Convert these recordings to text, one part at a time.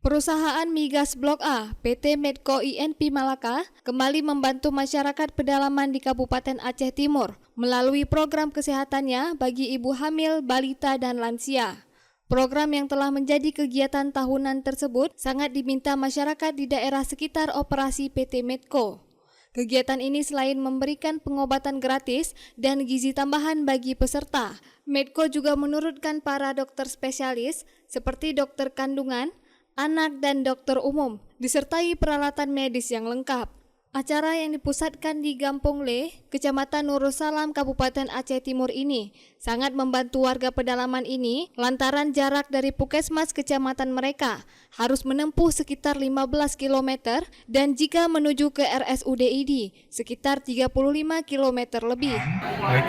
Perusahaan Migas Blok A, PT Medco INP Malaka, kembali membantu masyarakat pedalaman di Kabupaten Aceh Timur melalui program kesehatannya bagi ibu hamil, balita, dan lansia. Program yang telah menjadi kegiatan tahunan tersebut sangat diminta masyarakat di daerah sekitar operasi PT Medco. Kegiatan ini selain memberikan pengobatan gratis dan gizi tambahan bagi peserta, Medco juga menurunkan para dokter spesialis seperti dokter kandungan, anak, dan dokter umum, disertai peralatan medis yang lengkap. Acara yang dipusatkan di Gampong Le, Kecamatan Nursalam, Kabupaten Aceh Timur ini sangat membantu warga pedalaman ini lantaran jarak dari puskesmas kecamatan mereka harus menempuh sekitar 15 km dan jika menuju ke RSUD ID sekitar 35 km lebih. Baik,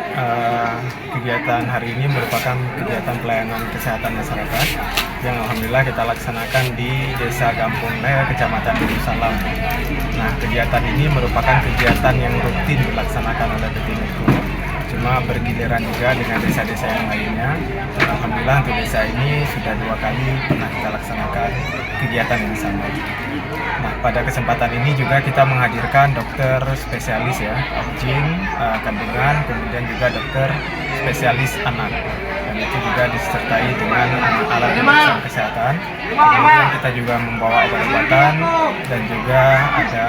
kegiatan hari ini merupakan kegiatan pelayanan kesehatan masyarakat yang alhamdulillah kita laksanakan di Desa Gampong Le, Kecamatan Nursalam. Nah, kegiatan ini merupakan kegiatan yang rutin dilaksanakan oleh PT Medco, cuma bergiliran juga dengan desa-desa yang lainnya. Dan alhamdulillah untuk desa ini sudah 2 kali pernah kita laksanakan kegiatan yang sama. Nah, pada kesempatan ini juga kita menghadirkan dokter spesialis ya, objin, kandungan, kemudian juga dokter spesialis anak. Dan itu juga disertai dengan alat pemeriksaan kesehatan. Kemudian kita juga membawa obat-obatan dan juga ada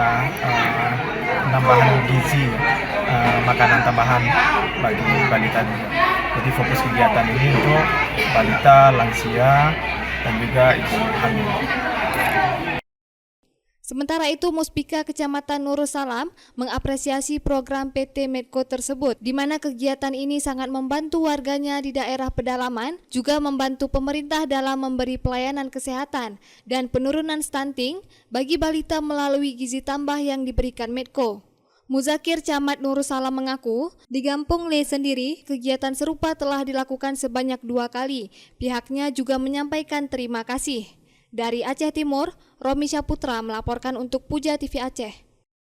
penambahan gizi, makanan tambahan bagi balita juga. Jadi fokus kegiatan ini untuk balita, lansia, dan juga ibu hamil. Sementara itu, Muspika Kecamatan Nursalam mengapresiasi program PT Medco tersebut, di mana kegiatan ini sangat membantu warganya di daerah pedalaman, juga membantu pemerintah dalam memberi pelayanan kesehatan dan penurunan stunting bagi balita melalui gizi tambah yang diberikan Medco. Muzakir Camat Nursalam mengaku, di Gampong Le sendiri, kegiatan serupa telah dilakukan sebanyak 2 kali. Pihaknya juga menyampaikan terima kasih. Dari Aceh Timur, Romi Syaputra melaporkan untuk Puja TV Aceh.